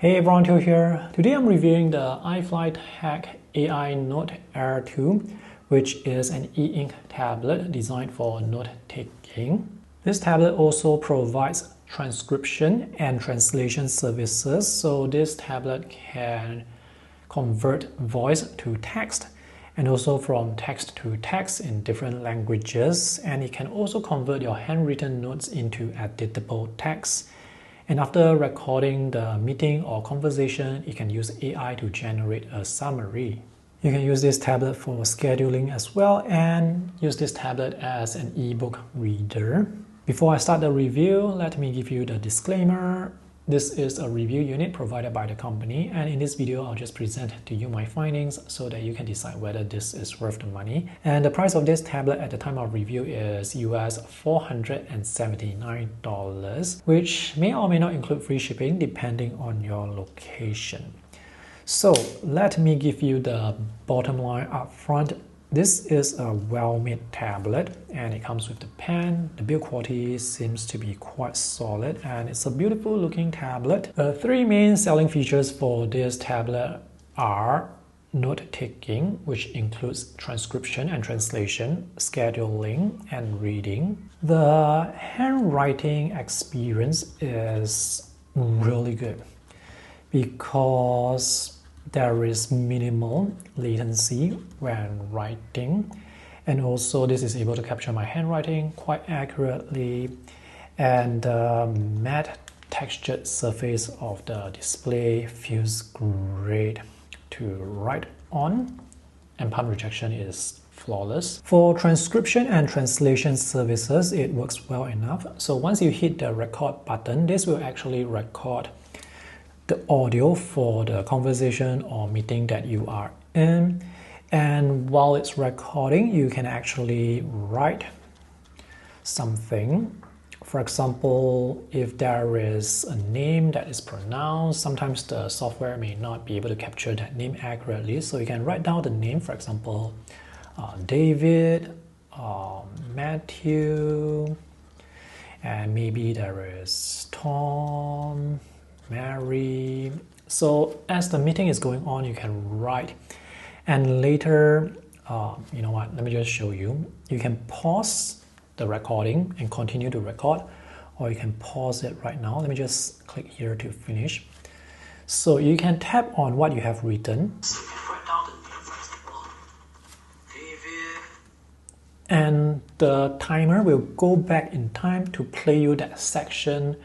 Hey everyone, Theo here. Today I'm reviewing the iFlyTek AINOTE Air 2, which is an e-ink tablet designed for note-taking. This tablet also provides transcription and translation services, so this tablet can convert voice to text and also from text to text in different languages, and it can also convert your handwritten notes into editable text. And after recording the meeting or conversation, you can use AI to generate a summary. You can use this tablet for scheduling as well and use this tablet as an ebook reader. Before I start the review, let me give you the disclaimer. This is a review unit provided by the company, and in this video I'll just present to you my findings so that you can decide whether this is worth the money. And the price of this tablet at the time of review is US $479, which may or may not include free shipping depending on your location. So let me give you the bottom line up front. This is a well-made tablet and it comes with the pen. The build quality seems to be quite solid and it's a beautiful looking tablet. The three main selling features for this tablet are note-taking, which includes transcription and translation, scheduling, and reading. The handwriting experience is really good because there is minimal latency when writing, and also this is able to capture my handwriting quite accurately, and the matte textured surface of the display feels great to write on, and palm rejection is flawless. For transcription and translation services, it works well enough. So once you hit the record button, this will actually record the audio for the conversation or meeting that you are in, and while it's recording you can actually write something. For example, if there is a name that is pronounced, sometimes the software may not be able to capture that name accurately, so you can write down the name, for example David, Matthew, and maybe there is Tom, Mary. So as the meeting is going on, you can write, and later, you know what, let me just show you. You can pause the recording and continue to record, or you can pause it right now. Let me just click here to finish. So you can tap on what you have written, and the timer will go back in time to play you that section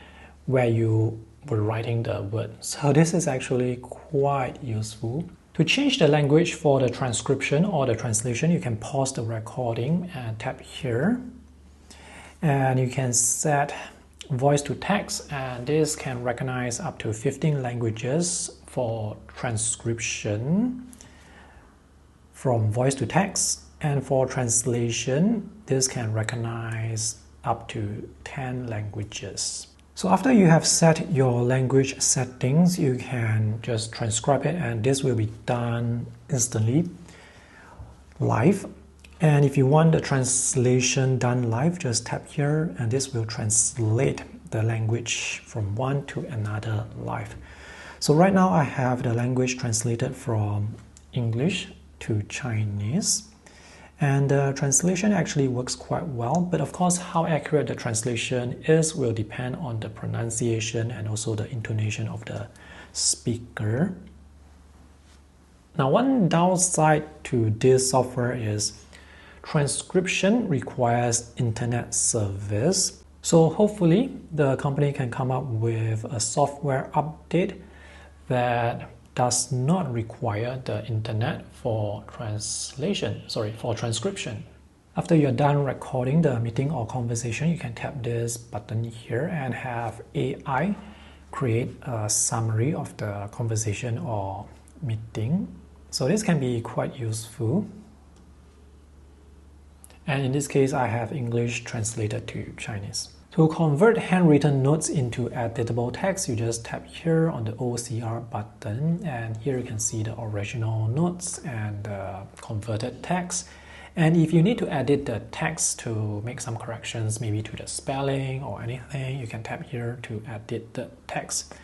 where you were writing the word. So this is actually quite useful. To change the language for the transcription or the translation, you can pause the recording and tap here, and you can set voice to text, and this can recognize up to 15 languages for transcription from voice to text, and for translation this can recognize up to 10 languages. So after you have set your language settings, you can just transcribe it, and this will be done instantly live. And if you want the translation done live, just tap here and this will translate the language from one to another live. So right now I have the language translated from English to Chinese. And the translation actually works quite well, but of course how accurate the translation is will depend on the pronunciation and also the intonation of the speaker. Now, one downside to this software is transcription requires internet service. So hopefully the company can come up with a software update that does not require the internet for transcription. After you're done recording the meeting or conversation, you can tap this button here and have AI create a summary of the conversation or meeting. So this can be quite useful. And in this case, I have English translated to Chinese. To convert handwritten notes into editable text, you just tap here on the OCR button, and here you can see the original notes and the converted text. And if you need to edit the text to make some corrections, maybe to the spelling or anything, you can tap here to edit the text.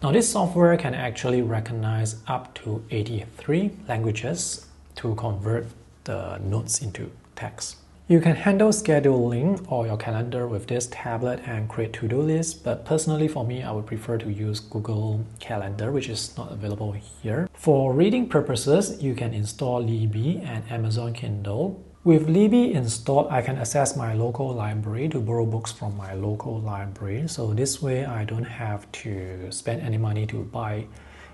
Now this software can actually recognize up to 83 languages to convert the notes into text. You can handle scheduling or your calendar with this tablet and create to-do lists, but personally for me, I would prefer to use Google Calendar, which is not available here. For reading purposes, you can install Libby and Amazon Kindle. With Libby installed, I can access my local library to borrow books from my local library. So this way, I don't have to spend any money to buy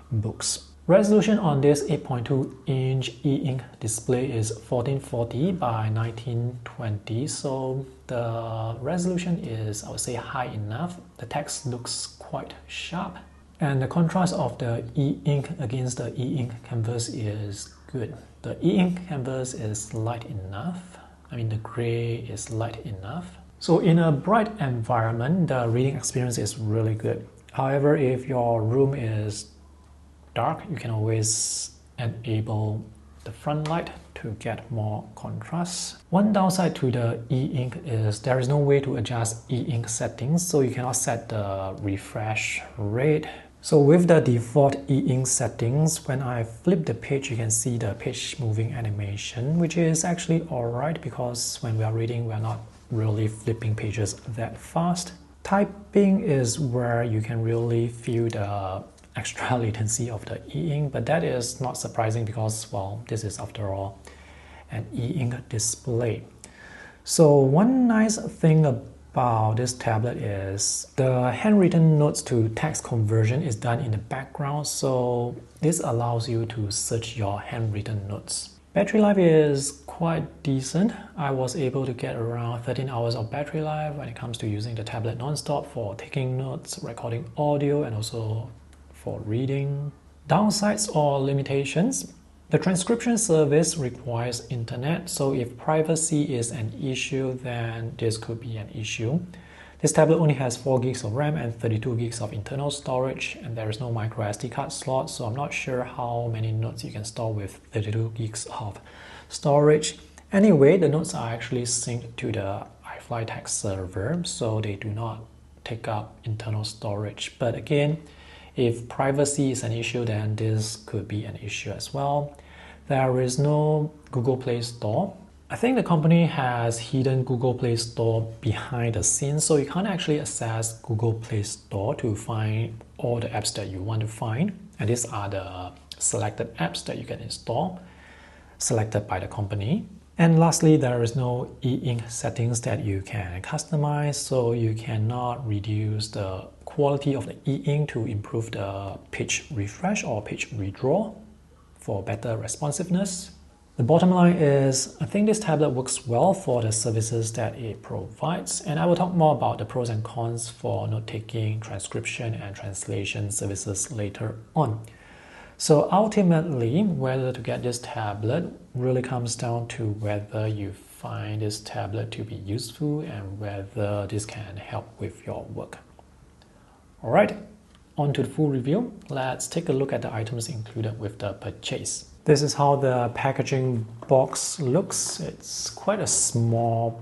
books. Resolution on this 8.2-inch e-ink display is 1440 by 1920, so the resolution is, I would say, high enough. The text looks quite sharp, and the contrast of the e-ink against the e-ink canvas is good. The e-ink canvas is light enough. I mean, the gray is light enough. So in a bright environment, the reading experience is really good. However, if your room is dark, you can always enable the front light to get more contrast. One downside to the e-ink is there is no way to adjust e-ink settings, so you cannot set the refresh rate. So with the default e-ink settings, when I flip the page, you can see the page moving animation, which is actually alright because when we are reading, we are not really flipping pages that fast. Typing is where you can really feel the extra latency of the e-ink, but that is not surprising because, well, this is after all an e-ink display. So one nice thing about this tablet is the handwritten notes to text conversion is done in the background, so this allows you to search your handwritten notes. Battery life is quite decent. I was able to get around 13 hours of battery life when it comes to using the tablet non-stop for taking notes, recording audio, and also for reading. Downsides or limitations. The transcription service requires internet, so if privacy is an issue, then this could be an issue. This tablet only has 4 gigs of RAM and 32 gigs of internal storage, and there is no micro SD card slot, so I'm not sure how many notes you can store with 32 gigs of storage. Anyway, the notes are actually synced to the iFlyTek server, so they do not take up internal storage. But again, if privacy is an issue, then this could be an issue as well. There is no Google Play Store. I think the company has hidden Google Play Store behind the scenes, so you can't actually access Google Play Store to find all the apps that you want to find. And these are the selected apps that you can install, selected by the company. And lastly, there is no e-ink settings that you can customize, so you cannot reduce the quality of the e-ink to improve the page refresh or page redraw for better responsiveness. The bottom line is, I think this tablet works well for the services that it provides, and I will talk more about the pros and cons for note-taking, transcription, and translation services later on. So ultimately, whether to get this tablet really comes down to whether you find this tablet to be useful and whether this can help with your work. Alright, on to the full review. Let's take a look at the items included with the purchase. This is how the packaging box looks. It's quite a small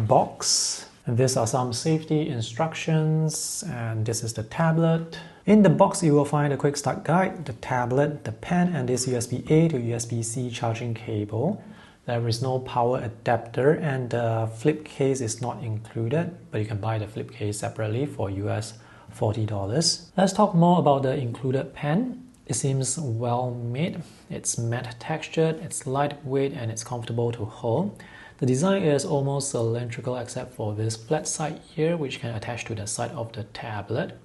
box. And these are some safety instructions, and this is the tablet. In the box, you will find a quick start guide, the tablet, the pen, and this USB-A to USB-C charging cable. There is no power adapter, and the flip case is not included, but you can buy the flip case separately for US $40. Let's talk more about the included pen. It seems well made. It's matte textured, it's lightweight, and it's comfortable to hold. The design is almost cylindrical except for this flat side here, which can attach to the side of the tablet.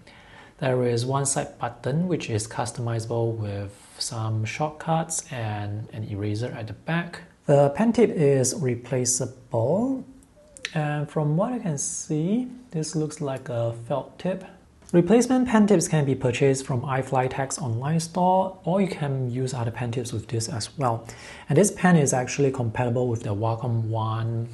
There is one side button which is customizable with some shortcuts and an eraser at the back. The pen tip is replaceable, and from what I can see, this looks like a felt tip. Replacement pen tips can be purchased from iFlyTek's online store, or you can use other pen tips with this as well. And this pen is actually compatible with the Wacom One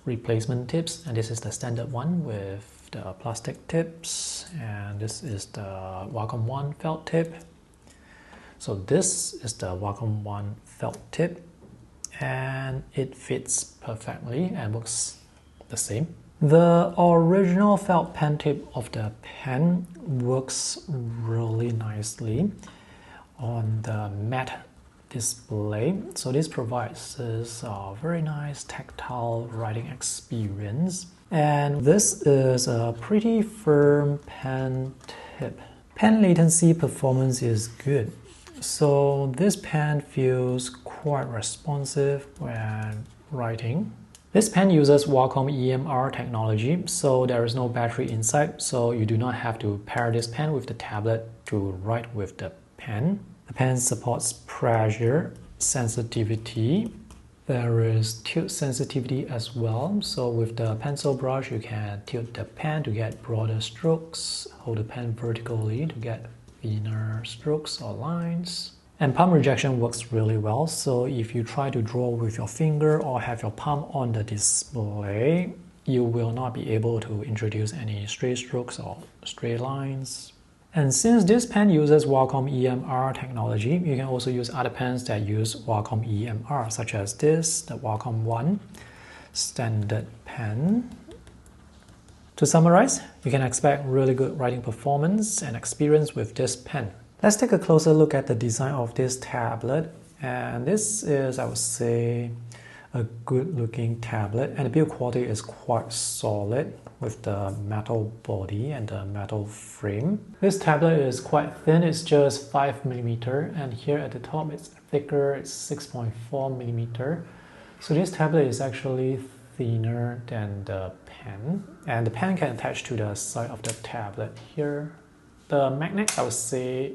replacement tips, and this is the standard one with the plastic tips, and this is the Wacom One felt tip. So this is the Wacom One felt tip, and it fits perfectly and works the same. The original felt pen tip of the pen works really nicely on the matte display. So this provides this very nice tactile writing experience. And this is a pretty firm pen tip. Pen latency performance is good. So this pen feels quite responsive when writing. This pen uses Wacom EMR technology, so there is no battery inside, so you do not have to pair this pen with the tablet to write with the pen. The pen supports pressure sensitivity. There is tilt sensitivity as well, so with the pencil brush you can tilt the pen to get broader strokes, hold the pen vertically to get thinner strokes or lines. And palm rejection works really well, so if you try to draw with your finger or have your palm on the display, you will not be able to introduce any straight strokes or straight lines. And since this pen uses Wacom EMR technology, you can also use other pens that use Wacom EMR, such as this, the Wacom One standard pen. To summarize, you can expect really good writing performance and experience with this pen. Let's take a closer look at the design of this tablet. And this is, I would say, a good looking tablet, and the build quality is quite solid with the metal body and the metal frame. This tablet is quite thin, it's just 5mm, and here at the top it's thicker, it's 6.4mm. So this tablet is actually thinner than the pen, and the pen can attach to the side of the tablet here. The magnets, I would say,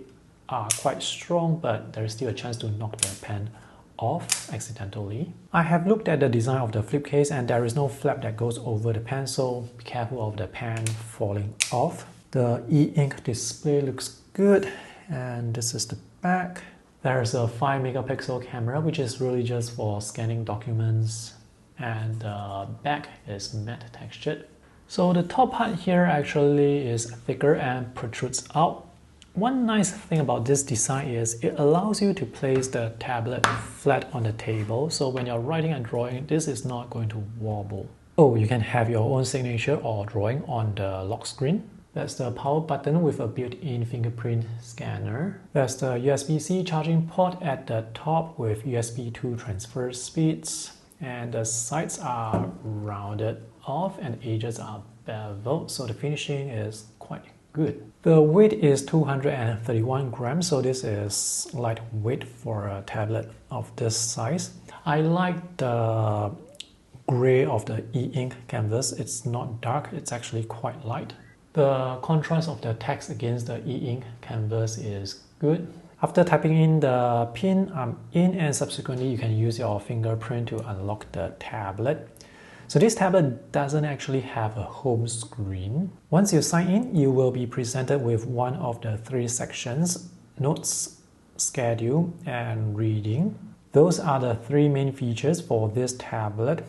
are quite strong, but there is still a chance to knock the pen off accidentally. I have looked at the design of the flip case, and there is no flap that goes over the pen, so be careful of the pen falling off. The e-ink display looks good, and this is the back. There is a 5-megapixel camera, which is really just for scanning documents, and the back is matte textured. So the top part here actually is thicker and protrudes out. One nice thing about this design is it allows you to place the tablet flat on the table, so when you're writing and drawing, this is not going to wobble. Oh, you can have your own signature or drawing on the lock screen. That's the power button with a built-in fingerprint scanner. There's the USB-C charging port at the top with USB 2 transfer speeds. And the sides are rounded off and edges are beveled, so the finishing is quite good. The weight is 231 grams, so this is lightweight for a tablet of this size. I like the gray of the e-ink canvas. It's not dark, it's actually quite light. The contrast of the text against the e-ink canvas is good. After typing in the PIN, I'm in, and subsequently you can use your fingerprint to unlock the tablet. So this tablet doesn't actually have a home screen. Once you sign in, you will be presented with one of the three sections: notes, schedule, and reading. Those are the three main features for this tablet.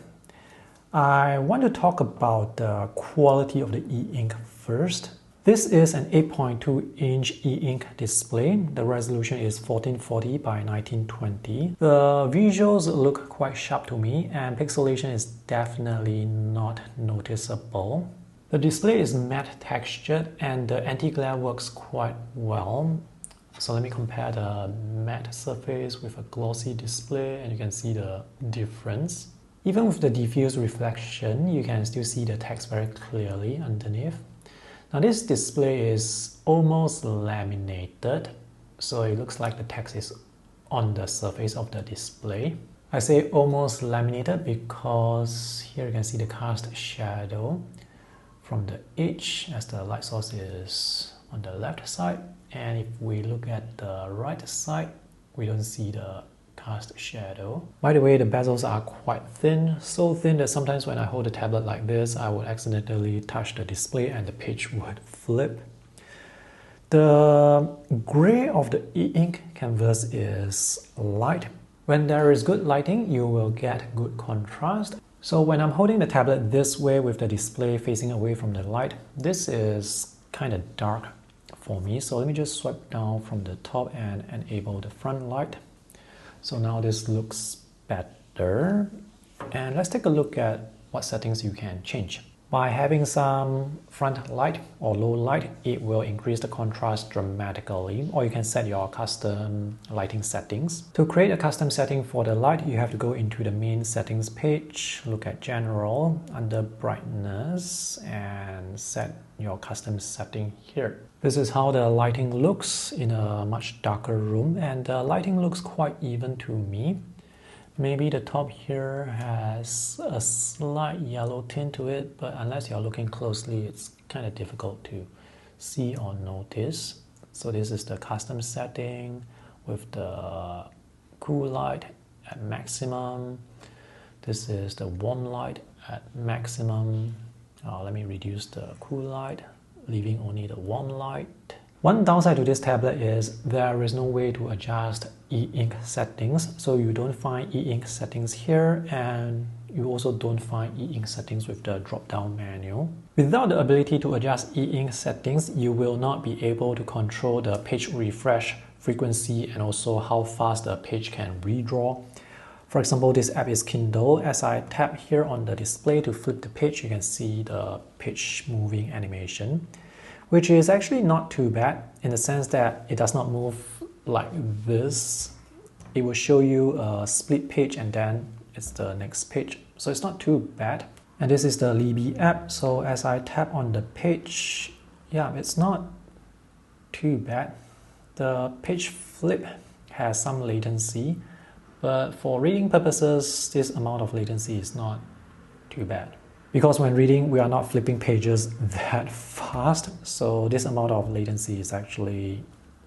I want to talk about the quality of the e-ink first. This is an 8.2-inch e-ink display. The resolution is 1440 by 1920. The visuals look quite sharp to me, and pixelation is definitely not noticeable. The display is matte textured, and the anti-glare works quite well. So let me compare the matte surface with a glossy display, and you can see the difference. Even with the diffuse reflection, you can still see the text very clearly underneath. Now this display is almost laminated, so it looks like the text is on the surface of the display. I say almost laminated because here you can see the cast shadow from the edge as the light source is on the left side, and if we look at the right side, we don't see the cast shadow. By the way, the bezels are quite thin, so thin that sometimes when I hold a tablet like this, I would accidentally touch the display and the page would flip. The gray of the e-ink canvas is light. When there is good lighting, you will get good contrast. So when I'm holding the tablet this way with the display facing away from the light, this is kind of dark for me. So let me just swipe down from the top and enable the front light. So now this looks better. And let's take a look at what settings you can change. By having some front light or low light, it will increase the contrast dramatically, or you can set your custom lighting settings. To create a custom setting for the light, you have to go into the main settings page, look at general, under brightness, and set your custom setting here. This is how the lighting looks in a much darker room, and the lighting looks quite even to me. Maybe the top here has a slight yellow tint to it, but unless you're looking closely, it's kind of difficult to see or notice. So this is the custom setting with the cool light at maximum. This is the warm light at maximum. Let me reduce the cool light, leaving only the warm light. One downside to this tablet is there is no way to adjust e-ink settings, so you don't find e-ink settings here, and you also don't find e-ink settings with the drop-down menu. Without the ability to adjust e-ink settings, you will not be able to control the page refresh frequency and also how fast the page can redraw. For example, this app is Kindle. As I tap here on the display to flip the page, you can see the page moving animation, which is actually not too bad in the sense that it does not move like this. It will show you a split page and then it's the next page. So it's not too bad. And this is the Libby app. So as I tap on the page, yeah, it's not too bad. The page flip has some latency, but for reading purposes, this amount of latency is not too bad. Because when reading, we are not flipping pages that fast, so this amount of latency is actually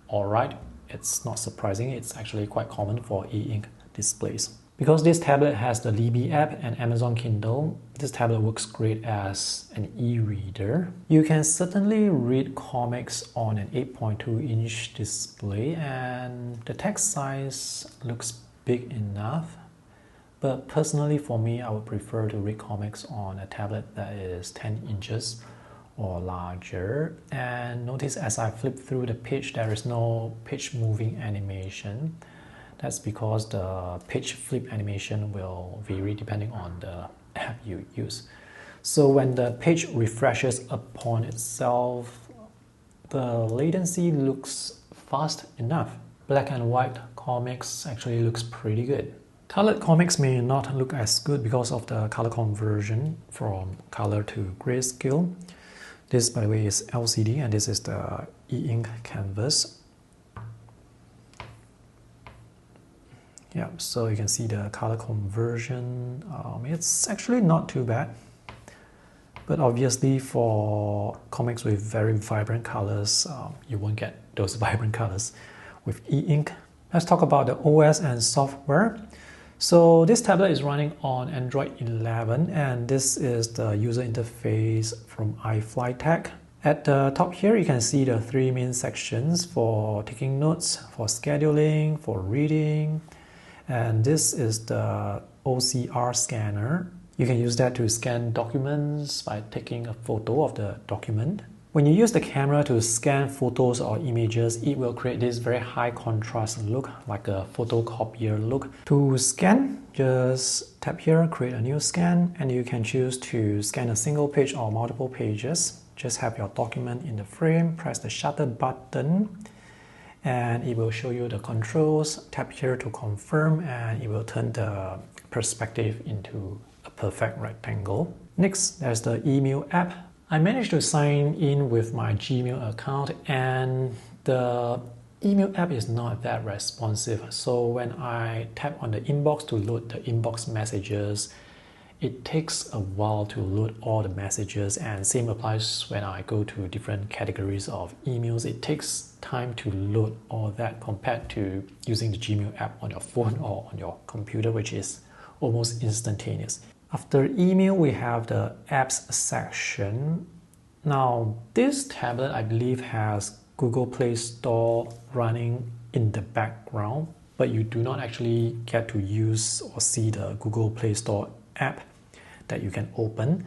alright. It's not surprising, it's actually quite common for e-ink displays. Because this tablet has the Libby app and Amazon Kindle, this tablet works great as an e-reader. You can certainly read comics on an 8.2-inch display, and the text size looks big enough. But personally for me, I would prefer to read comics on a tablet that is 10 inches or larger. And notice as I flip through the page, there is no page moving animation. That's because the page flip animation will vary depending on the app you use. So when the page refreshes upon itself, the latency looks fast enough. Black and white comics actually looks pretty good. Colored comics may not look as good because of the color conversion from color to grayscale. This, by the way, is LCD, and this is the e-ink canvas. Yeah, so you can see the color conversion. It's actually not too bad. But obviously for comics with very vibrant colors, you won't get those vibrant colors with e-ink. Let's talk about the OS and software. So this tablet is running on Android 11, and this is the user interface from iFlyTek. At the top here, you can see the three main sections for taking notes, for scheduling, for reading, and this is the OCR scanner. You can use that to scan documents by taking a photo of the document. When you use the camera to scan photos or images, it will create this very high contrast look, like a photocopier look. To scan, just tap here, create a new scan, and you can choose to scan a single page or multiple pages. Just have your document in the frame, press the shutter button, and it will show you the controls. Tap here to confirm, and it will turn the perspective into a perfect rectangle. Next, there's the email app. I managed to sign in with my Gmail account, and the email app is not that responsive. So when I tap on the inbox to load the inbox messages, it takes a while to load all the messages, and same applies when I go to different categories of emails. It takes time to load all that compared to using the Gmail app on your phone or on your computer, which is almost instantaneous. After email, we have the apps section. Now, this tablet, I believe, has Google Play Store running in the background, but you do not actually get to use or see the Google Play Store app that you can open.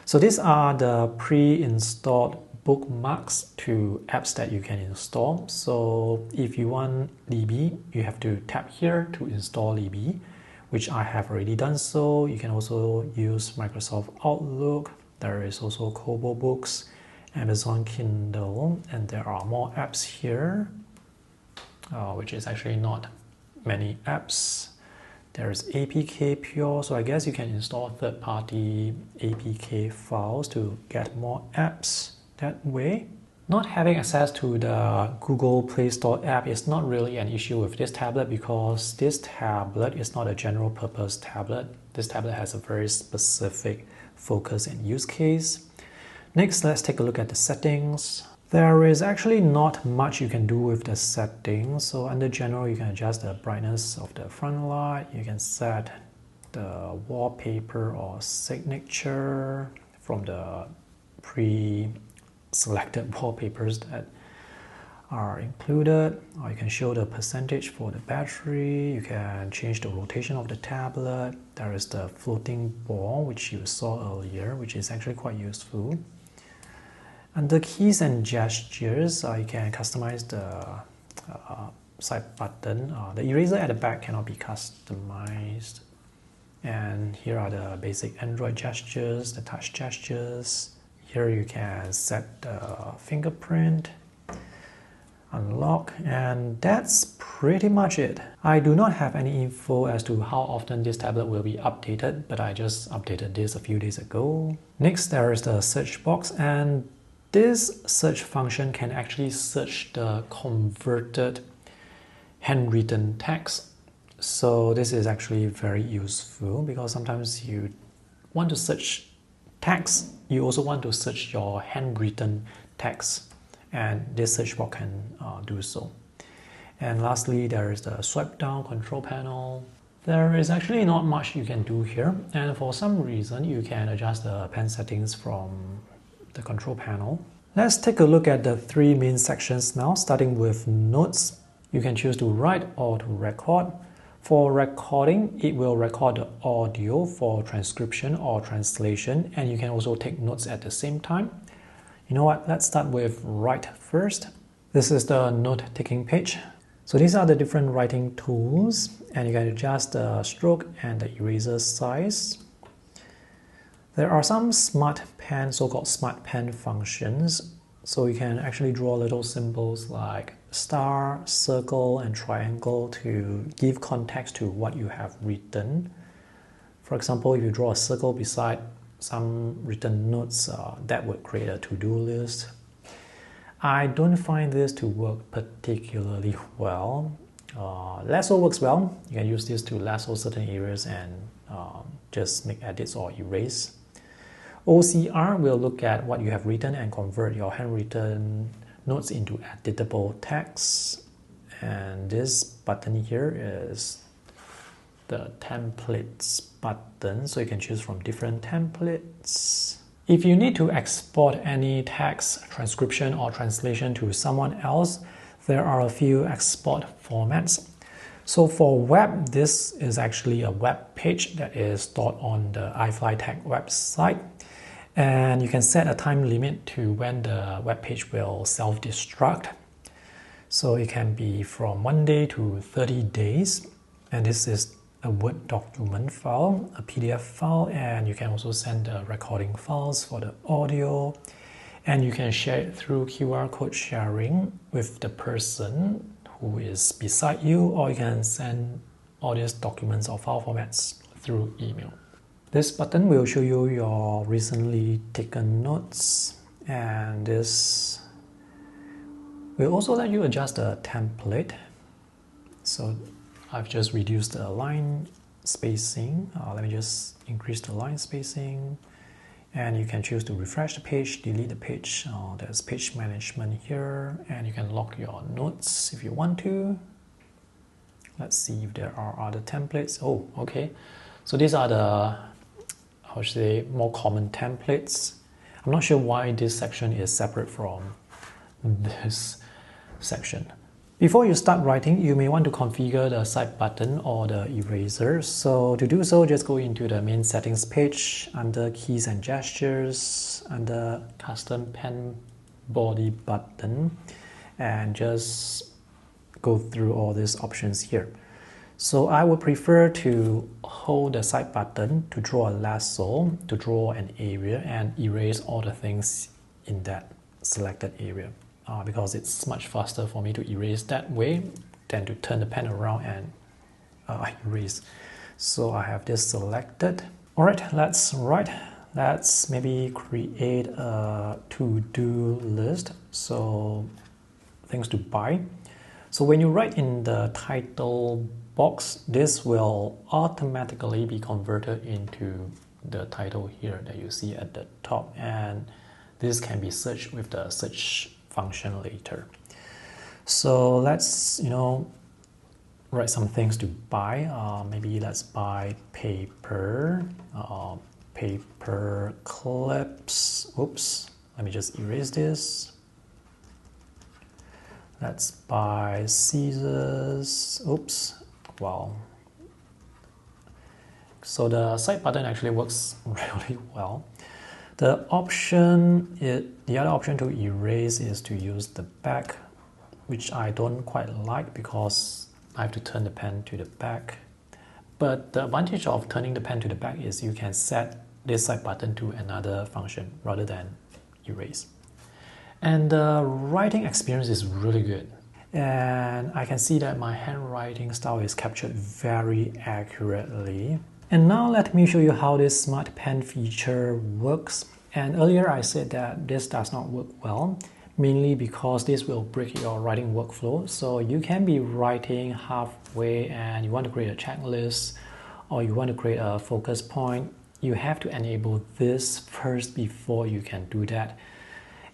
So these are the pre-installed bookmarks to apps that you can install. So if you want Libby, you have to tap here to install Libby, which I have already done so. You can also use Microsoft Outlook, There is also Kobo Books, Amazon Kindle, and there are more apps here, which is actually not many apps. There's APK Pure, so I guess you can install third-party APK files to get more apps that way. Not having access to the Google Play Store app is not really an issue with this tablet because this tablet is not a general purpose tablet. This tablet has a very specific focus and use case. Next, let's take a look at the settings. There is actually not much you can do with the settings. So under general, you can adjust the brightness of the front light. You can set the wallpaper or signature from the pre-selected wallpapers that are included. Or you can show the percentage for the battery. You can change the rotation of the tablet. There is the floating ball, which you saw earlier, which is actually quite useful. Under keys and gestures, you can customize the side button. The eraser at the back cannot be customized. And here are the basic Android gestures, the touch gestures. Here you can set the fingerprint, unlock, and that's pretty much it. I do not have any info as to how often this tablet will be updated, but I just updated this a few days ago. Next, there is the search box, and this search function can actually search the converted handwritten text. So this is actually very useful because sometimes you want to search text, you also want to search your handwritten text, and this search box can do so. And lastly, there is the swipe down control panel. There is actually not much you can do here, and for some reason you can adjust the pen settings from the control panel. Let's take a look at the three main sections now, starting with notes. You can choose to write or to record. For recording, it will record the audio for transcription or translation, and you can also take notes at the same time. You know what, let's start with write first. This is the note-taking page. So these are the different writing tools, and you can adjust the stroke and the eraser size. There are some smart pen, so-called smart pen functions. So you can actually draw little symbols like star, circle, and triangle to give context to what you have written. For example, if you draw a circle beside some written notes, that would create a to-do list. I don't find this to work particularly well. Lasso works well. You can use this to lasso certain areas and just make edits or erase. OCR will look at what you have written and convert your handwritten notes into editable text. And this button here is the templates button, so you can choose from different templates. If you need to export any text, transcription, or translation to someone else, there are a few export formats. So for web, this is actually a web page that is stored on the iFlyTek website. And you can set a time limit to when the web page will self-destruct. So it can be from 1 day to 30 days. And this is a Word document file, a PDF file, and you can also send the recording files for the audio. And you can share it through QR code sharing with the person who is beside you, or you can send all these documents or file formats through email. This button will show you your recently taken notes, and this will also let you adjust the template. So I've just reduced the line spacing. Let me just increase the line spacing, and you can choose to refresh the page, delete the page. There's page management here, and you can lock your notes if you want to. Let's see if there are other templates. Oh, okay. So these are the more common templates. I'm not sure why this section is separate from this section. Before you start writing, you may want to configure the side button or the eraser. So to do so, just go into the main settings page under keys and gestures, under custom pen body button, and just go through all these options here. So I would prefer to hold the side button to draw a lasso, to draw an area and erase all the things in that selected area, because it's much faster for me to erase that way than to turn the pen around and erase. So I have this selected. All right, let's write. Let's maybe create a to-do list. So things to buy. So when you write in the title box, this will automatically be converted into the title here that you see at the top, and this can be searched with the search function later. So let's write some things to buy. Maybe let's buy paper, paper clips. Oops, let me just erase this. Let's buy scissors. Oops, wow. So the side button actually works really well. The other option to erase is to use the back, which I don't quite like because I have to turn the pen to the back. But the advantage of turning the pen to the back is you can set this side button to another function rather than erase. And the writing experience is really good. And I can see that my handwriting style is captured very accurately. And now let me show you how this smart pen feature works. And earlier I said that this does not work well, mainly because this will break your writing workflow. So you can be writing halfway and you want to create a checklist or you want to create a focus point. You have to enable this first before you can do that.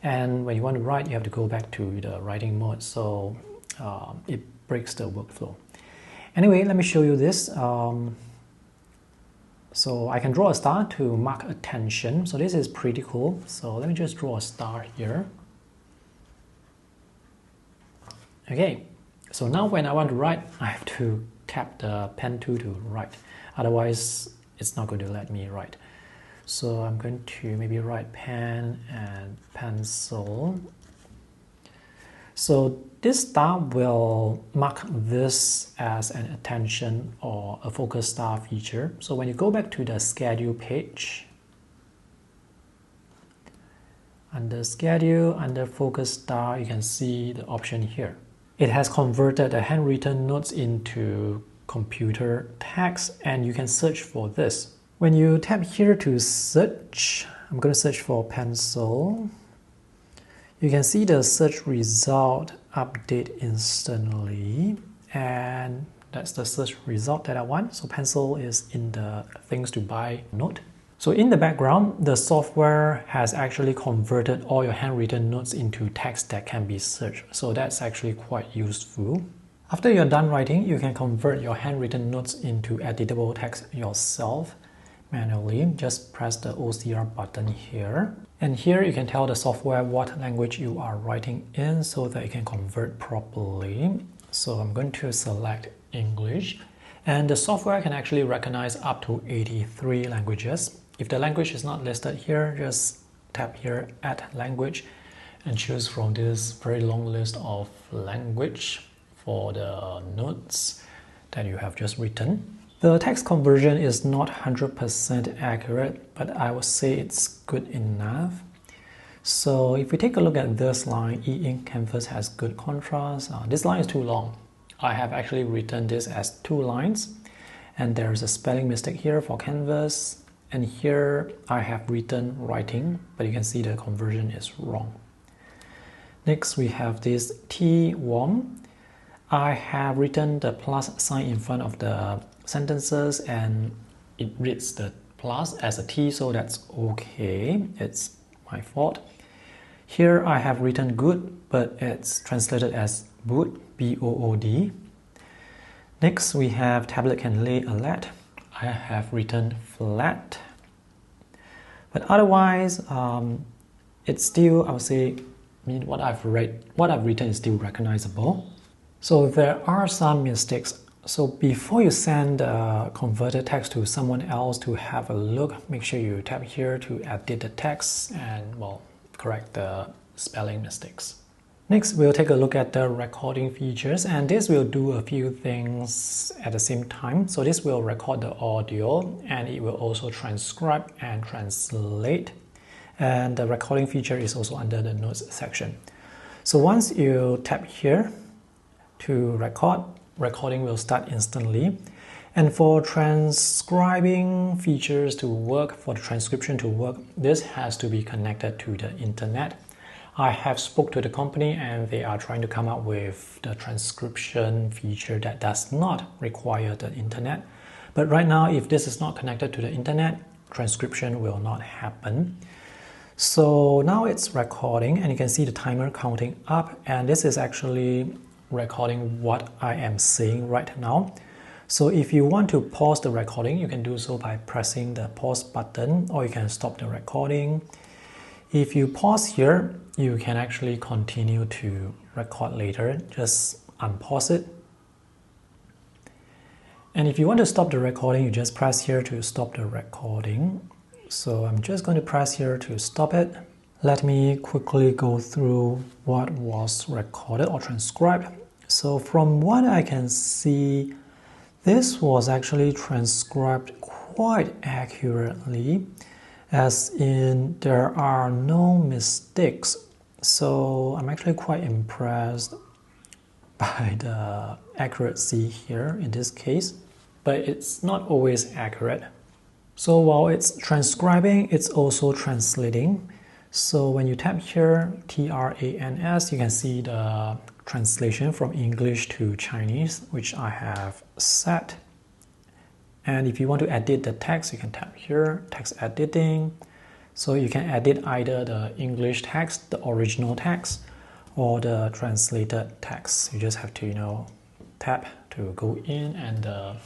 And when you want to write, you have to go back to the writing mode. So it breaks the workflow. Anyway, let me show you this. So I can draw a star to mark attention. So this is pretty cool. So let me just draw a star here. Okay, so now when I want to write, I have to tap the pen tool to write. Otherwise, it's not going to let me write. So I'm going to maybe write pen and pencil. So this star will mark this as an attention or a focus star feature. So when you go back to the schedule page, under schedule, under focus star, you can see the option here. It has converted the handwritten notes into computer text, and you can search for this. When you tap here to search, I'm going to search for pencil. You can see the search result update instantly, and that's the search result that I want. So pencil is in the things to buy note. So in the background, the software has actually converted all your handwritten notes into text that can be searched. So that's actually quite useful. After you're done writing, you can convert your handwritten notes into editable text yourself manually. Just press the OCR button here. And here you can tell the software what language you are writing in so that it can convert properly. So I'm going to select English. And the software can actually recognize up to 83 languages. If the language is not listed here, just tap here, Add Language, and choose from this very long list of language for the notes that you have just written. The text conversion is not 100% accurate, but I would say it's good enough. So if we take a look at this line, e-ink canvas has good contrast. This line is too long. I have actually written this as 2 lines, and there's a spelling mistake here for canvas. And here I have written writing, but you can see the conversion is wrong. Next we have this T warm. I have written the plus sign in front of the sentences and it reads the plus as a T, so that's okay. It's my fault. Here I have written good, but it's translated as boot, B-O-O-D. Next we have tablet can lay a let. I have written flat, but otherwise it's still, I would say, what I've written is still recognizable. So there are some mistakes. So before you send the converted text to someone else to have a look, make sure you tap here to edit the text and correct the spelling mistakes. Next, we'll take a look at the recording features, and this will do a few things at the same time. So this will record the audio, and it will also transcribe and translate. And the recording feature is also under the notes section. So once you tap here to record, recording will start instantly. And for transcribing features to work, for the transcription to work, this has to be connected to the internet. I have spoke to the company and they are trying to come up with the transcription feature that does not require the internet. But right now, if this is not connected to the internet, transcription will not happen. So now it's recording and you can see the timer counting up, and this is actually recording what I am saying right now. So if you want to pause the recording, you can do so by pressing the pause button, or you can stop the recording. If you pause here, you can actually continue to record later. Just unpause it. And if you want to stop the recording, you just press here to stop the recording. So I'm just going to press here to stop it. Let me quickly go through what was recorded or transcribed. So from what I can see, this was actually transcribed quite accurately, as in there are no mistakes. So I'm actually quite impressed by the accuracy here in this case, but it's not always accurate. So while it's transcribing, it's also translating. So when you tap here, TRANS, you can see the translation from English to Chinese, which I have set. And if you want to edit the text, you can tap here, text editing. So you can edit either the English text, the original text, or the translated text. You just have to, tap to go in and the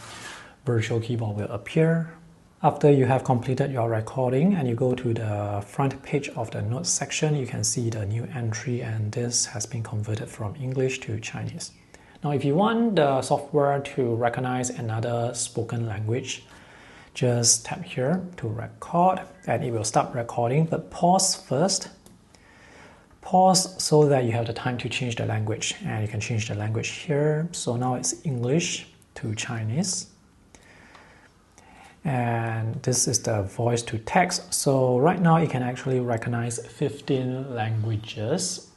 virtual keyboard will appear. After you have completed your recording and you go to the front page of the notes section, you can see the new entry, and this has been converted from English to Chinese. Now, if you want the software to recognize another spoken language, just tap here to record and it will start recording, but pause first. Pause so that you have the time to change the language, and you can change the language here. So now it's English to Chinese. And this is the voice to text. So right now it can actually recognize 15 languages.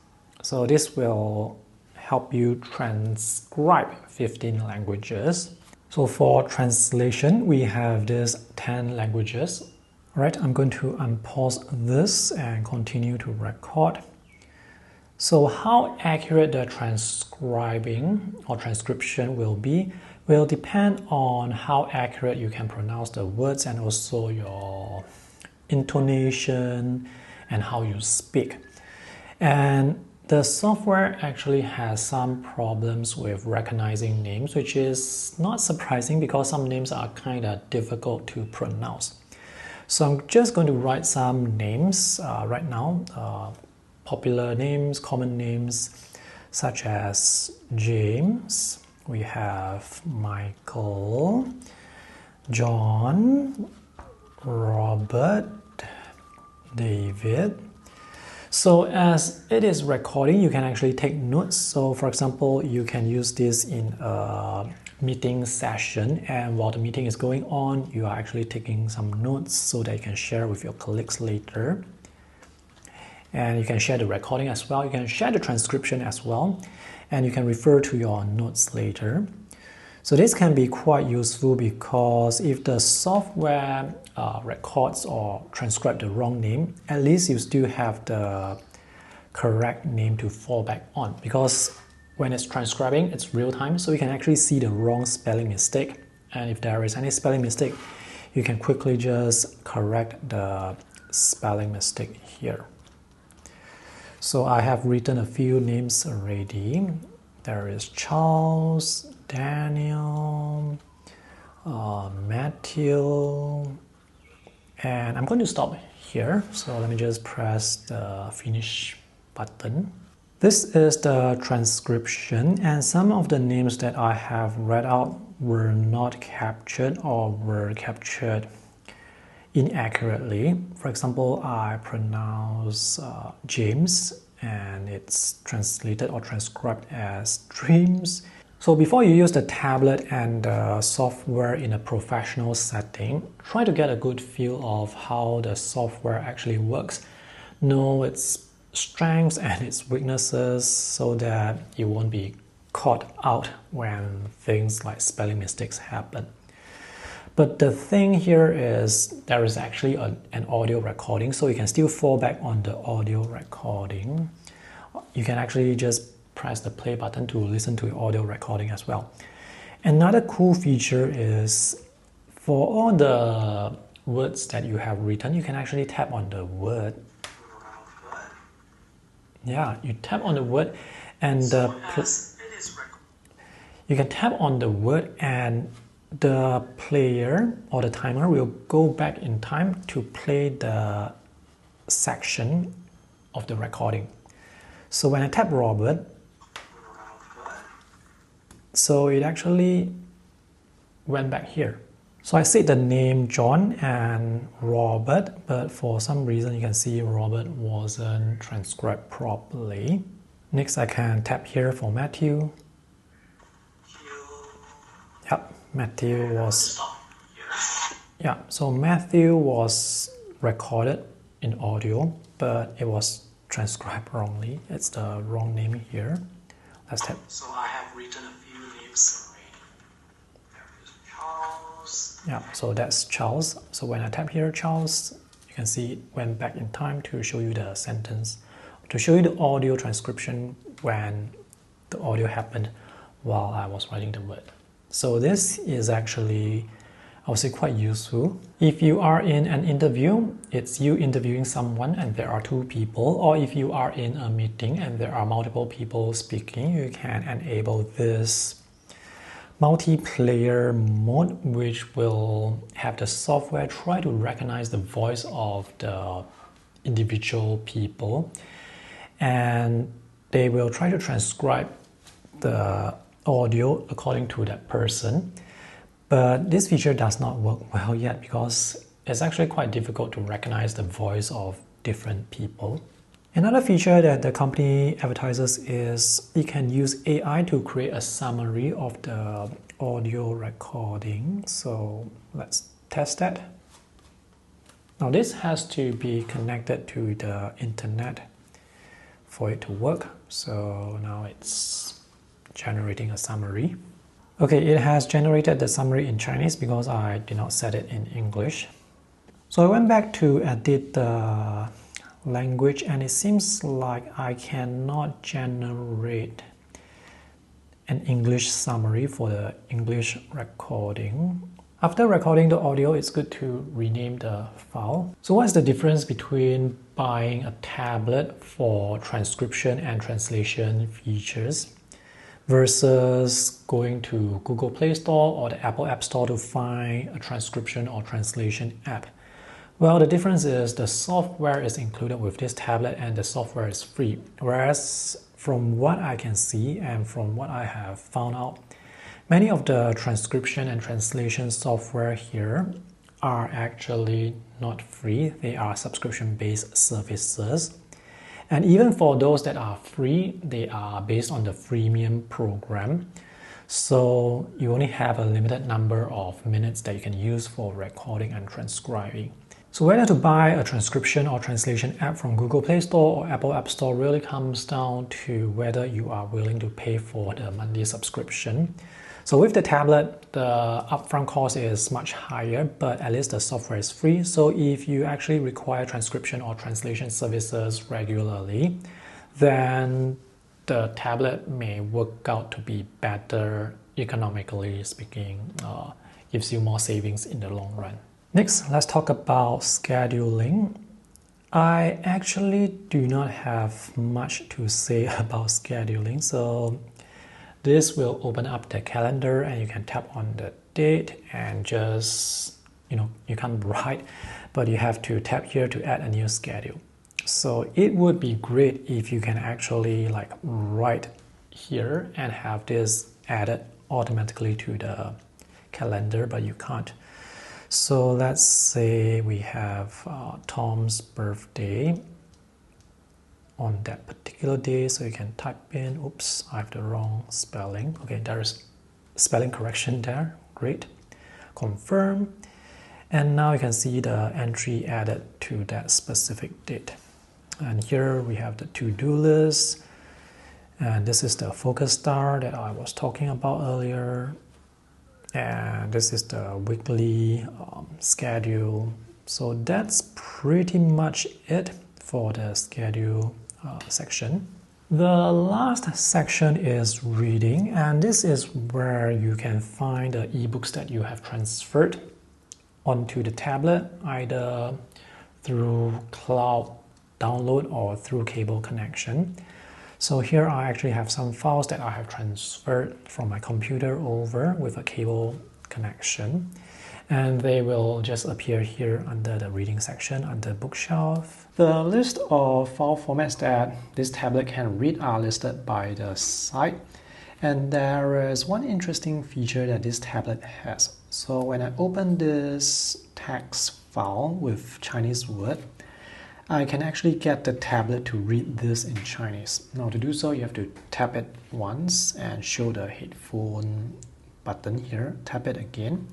So this will help you transcribe 15 languages. So for translation, we have this 10 languages. All right, I'm going to unpause this and continue to record. So how accurate the transcribing or transcription will depend on how accurate you can pronounce the words, and also your intonation and how you speak. And the software actually has some problems with recognizing names, which is not surprising because some names are kind of difficult to pronounce. So I'm just going to write some names right now, popular names, common names, such as James. We have Michael, John, Robert, David. So as it is recording, you can actually take notes. So for example, you can use this in a meeting session, and while the meeting is going on, you are actually taking some notes so that you can share with your colleagues later. And you can share the recording as well. You can share the transcription as well, and you can refer to your notes later. So this can be quite useful because if the software records or transcribes the wrong name, at least you still have the correct name to fall back on, because when it's transcribing, it's real time, so you can actually see the wrong spelling mistake. And if there is any spelling mistake, you can quickly just correct the spelling mistake here. So I have written a few names already. There is Charles, Daniel, Matthew, and I'm going to stop here. So let me just press the finish button. This is the transcription, and some of the names that I have read out were not captured or were captured inaccurately. For example, I pronounce James and it's translated or transcribed as dreams. So before you use the tablet and the software in a professional setting, try to get a good feel of how the software actually works. Know its strengths and its weaknesses so that you won't be caught out when things like spelling mistakes happen. But the thing here is there is actually an audio recording, so you can still fall back on the audio recording. You can actually just press the play button to listen to the audio recording as well. Another cool feature is for all the words that you have written, you can actually tap on the word. Yeah, you tap on the word and you can tap on the word and the player or the timer will go back in time to play the section of the recording. So when I tap Robert, so it actually went back here. So I said the name John and Robert, but for some reason you can see Robert wasn't transcribed properly. Next I can tap here for Matthew. Yep, Matthew was... Yeah, so Matthew was recorded in audio, but it was transcribed wrongly. It's the wrong name here. Let's tap. So I have written a few names already. There is Charles. Yeah, so that's Charles. So when I tap here, Charles, you can see it went back in time to show you the sentence, to show you the audio transcription when the audio happened while I was writing the word. So this is actually, I would say, quite useful. If you are in an interview, it's you interviewing someone and there are two people, or if you are in a meeting and there are multiple people speaking, you can enable this multiplayer mode, which will have the software try to recognize the voice of the individual people, and they will try to transcribe the audio according to that person. But this feature does not work well yet because it's actually quite difficult to recognize the voice of different people. Another feature that the company advertises is you can use AI to create a summary of the audio recording. So let's test that. Now this has to be connected to the internet for it to work. So now it's generating a summary. Okay, it has generated the summary in Chinese because I did not set it in English. So I went back to edit the language and it seems like I cannot generate an English summary for the English recording. After recording the audio, it's good to rename the file. So what's the difference between buying a tablet for transcription and translation features versus going to Google Play Store or the Apple App Store to find a transcription or translation app? Well, the difference is the software is included with this tablet and the software is free. Whereas from what I can see and from what I have found out, many of the transcription and translation software here are actually not free. They are subscription-based services. And even for those that are free, they are based on the freemium program. So you only have a limited number of minutes that you can use for recording and transcribing. So whether to buy a transcription or translation app from Google Play Store or Apple App Store really comes down to whether you are willing to pay for the monthly subscription. So with the tablet, the upfront cost is much higher, but at least the software is free. So if you actually require transcription or translation services regularly, then the tablet may work out to be better economically speaking, gives you more savings in the long run. Next, let's talk about scheduling. I actually do not have much to say about scheduling. So this will open up the calendar and you can tap on the date and just, you can't write, but you have to tap here to add a new schedule. So it would be great if you can actually write here and have this added automatically to the calendar, but you can't. So let's say we have Tom's birthday. on that particular day. So you can type in, oops, I have the wrong spelling. Okay, there is spelling correction there. Great. Confirm. And now you can see the entry added to that specific date. And here we have the to-do list. And this is the focus star that I was talking about earlier. And this is the weekly schedule. So that's pretty much it for the schedule section. The last section is reading, and this is where you can find the ebooks that you have transferred onto the tablet, either through cloud download or through cable connection. So here I actually have some files that I have transferred from my computer over with a cable connection, and they will just appear here under the reading section under bookshelf. The list of file formats that this tablet can read are listed by the site, and there is one interesting feature that this tablet has. So when I open this text file with Chinese word, I can actually get the tablet to read this in Chinese. Now to do so, you have to tap it once and show the headphone button here. Tap it again.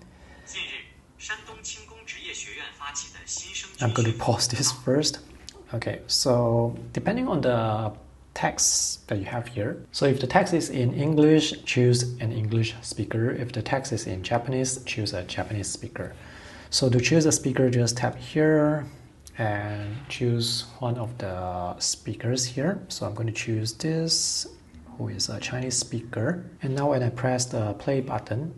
I'm going to pause this first. Okay, so depending on the text that you have here. So if the text is in English, choose an English speaker. If the text is in Japanese, choose a Japanese speaker. So to choose a speaker, just tap here and choose one of the speakers here. So I'm going to choose this, who is a Chinese speaker. And now when I press the play button,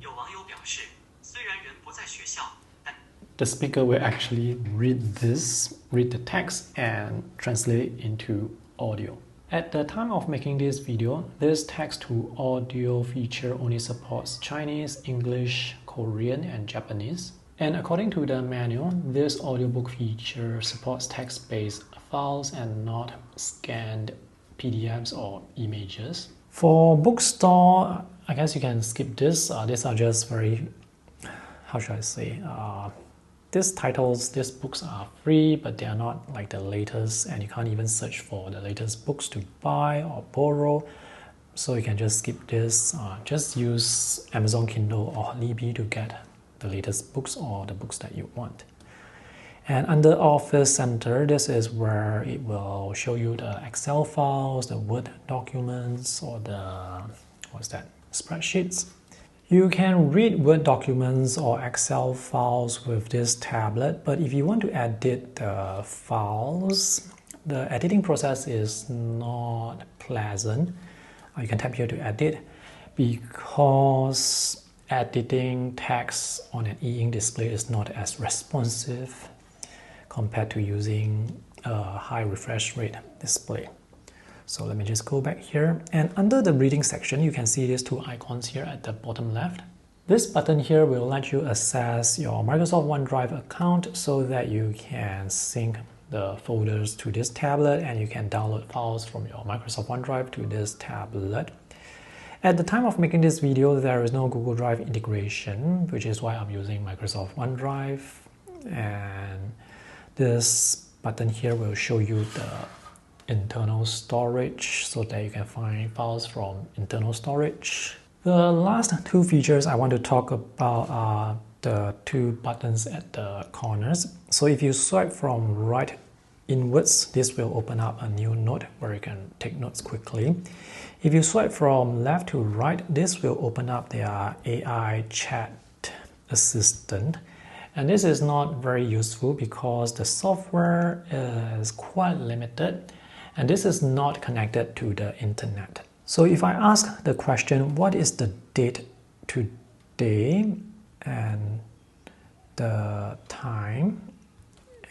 the speaker will actually read the text and translate it into audio. At the time of making this video, this text to audio feature only supports Chinese, English, Korean, and Japanese. And according to the manual, this audiobook feature supports text-based files and not scanned PDFs or images. For bookstore, I guess you can skip this. These are just very, how should I say, these books are free, but they are not like the latest, and you can't even search for the latest books to buy or borrow. So you can just skip this. Just use Amazon Kindle or Libby to get the latest books or the books that you want. And under Office Center, this is where it will show you the Excel files, the Word documents, or the, spreadsheets. You can read Word documents or Excel files with this tablet, but if you want to edit the files, the editing process is not pleasant. You can tap here to edit, because editing text on an e-ink display is not as responsive compared to using a high refresh rate display. So let me just go back here, and under the reading section you can see these two icons here at the bottom left. This button here will let you access your Microsoft OneDrive account so that you can sync the folders to this tablet and you can download files from your Microsoft OneDrive to this tablet. At the time of making this video, there is no Google Drive integration, which is why I'm using Microsoft OneDrive. And this button here will show you the internal storage so that you can find files from internal storage. The last two features I want to talk about are the two buttons at the corners. So if you swipe from right inwards, this will open up a new note where you can take notes quickly. If you swipe from left to right, this will open up their AI chat assistant. And this is not very useful because the software is quite limited and this is not connected to the internet. So if I ask the question, what is the date today and the time,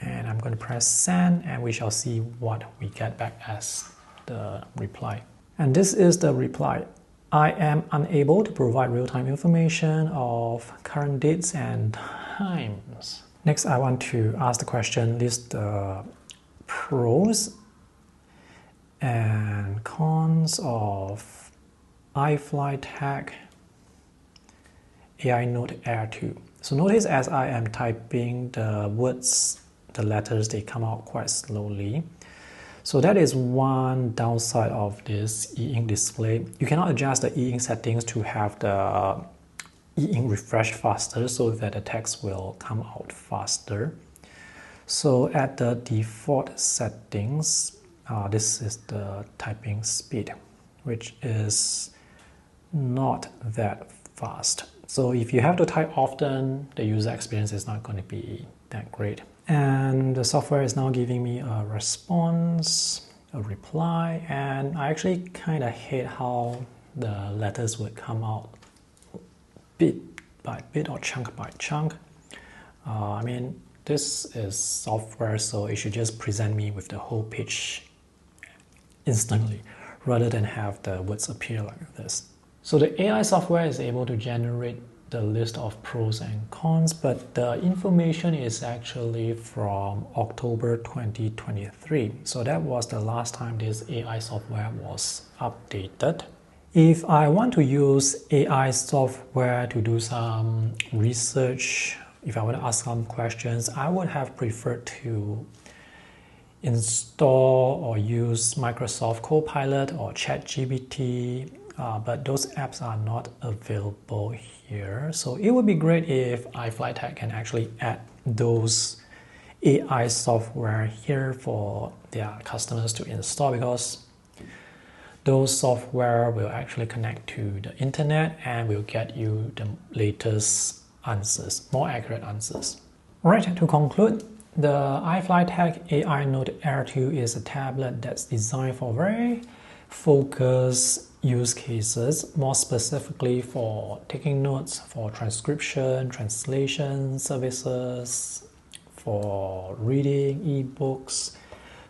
and I'm going to press send, and we shall see what we get back as the reply. And this is the reply. I am unable to provide real-time information of current dates and times. Next, I want to ask the question, list the pros and cons of iFlyTek AINOTE Air 2. So notice as I am typing the words, the letters, they come out quite slowly. So that is one downside of this e-ink display. You cannot adjust the e-ink settings to have the e-ink refresh faster so that the text will come out faster. So at the default settings, this is the typing speed, which is not that fast. So if you have to type often, the user experience is not going to be that great. And the software is now giving me a response, a reply, and I actually kind of hate how the letters would come out bit by bit or chunk by chunk. I mean, this is software, so it should just present me with the whole page instantly rather than have the words appear like this. So the AI software is able to generate the list of pros and cons, but the information is actually from October 2023. So that was the last time this AI software was updated. If I want to use AI software to do some research, if I want to ask some questions, I would have preferred to install or use Microsoft Copilot or ChatGPT, but those apps are not available here. So it would be great if iFlyTek can actually add those AI software here for their customers to install, because those software will actually connect to the internet and will get you the latest answers, more accurate answers. Alright, to conclude, the iFlyTek AINOTE Air 2 is a tablet that's designed for very focused use cases, more specifically for taking notes, for transcription, translation services, for reading ebooks.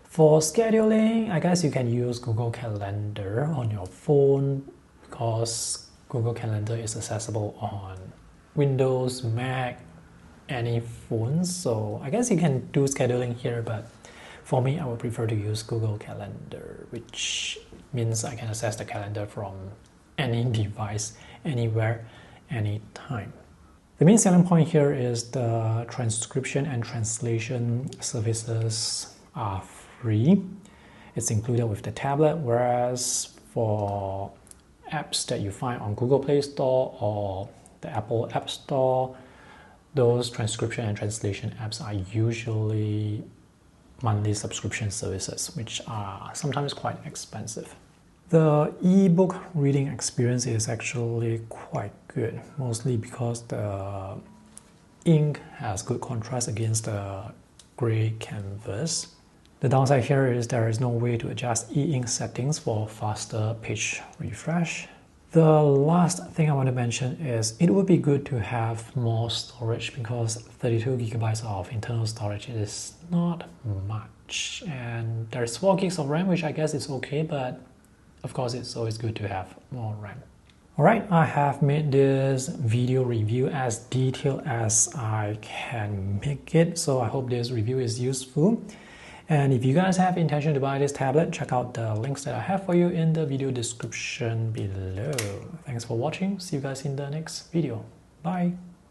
For scheduling, I guess you can use Google Calendar on your phone because Google Calendar is accessible on Windows, Mac, any phones. So I guess you can do scheduling here, but for me, I would prefer to use Google Calendar, which means I can access the calendar from any device, anywhere, anytime. The main selling point here is the transcription and translation services are free. It's included with the tablet, whereas for apps that you find on Google Play Store or the Apple App Store, those transcription and translation apps are usually monthly subscription services, which are sometimes quite expensive. The ebook reading experience is actually quite good, mostly because the ink has good contrast against the gray canvas. The downside here is there is no way to adjust e-ink settings for faster page refresh. The last thing I want to mention is it would be good to have more storage, because 32 gigabytes of internal storage is not much, and there's 4 gigs of RAM, which I guess is okay, but of course it's always good to have more RAM. Alright, I have made this video review as detailed as I can make it, so I hope this review is useful. And if you guys have intention to buy this tablet, check out the links that I have for you in the video description below. Thanks for watching. See you guys in the next video. Bye.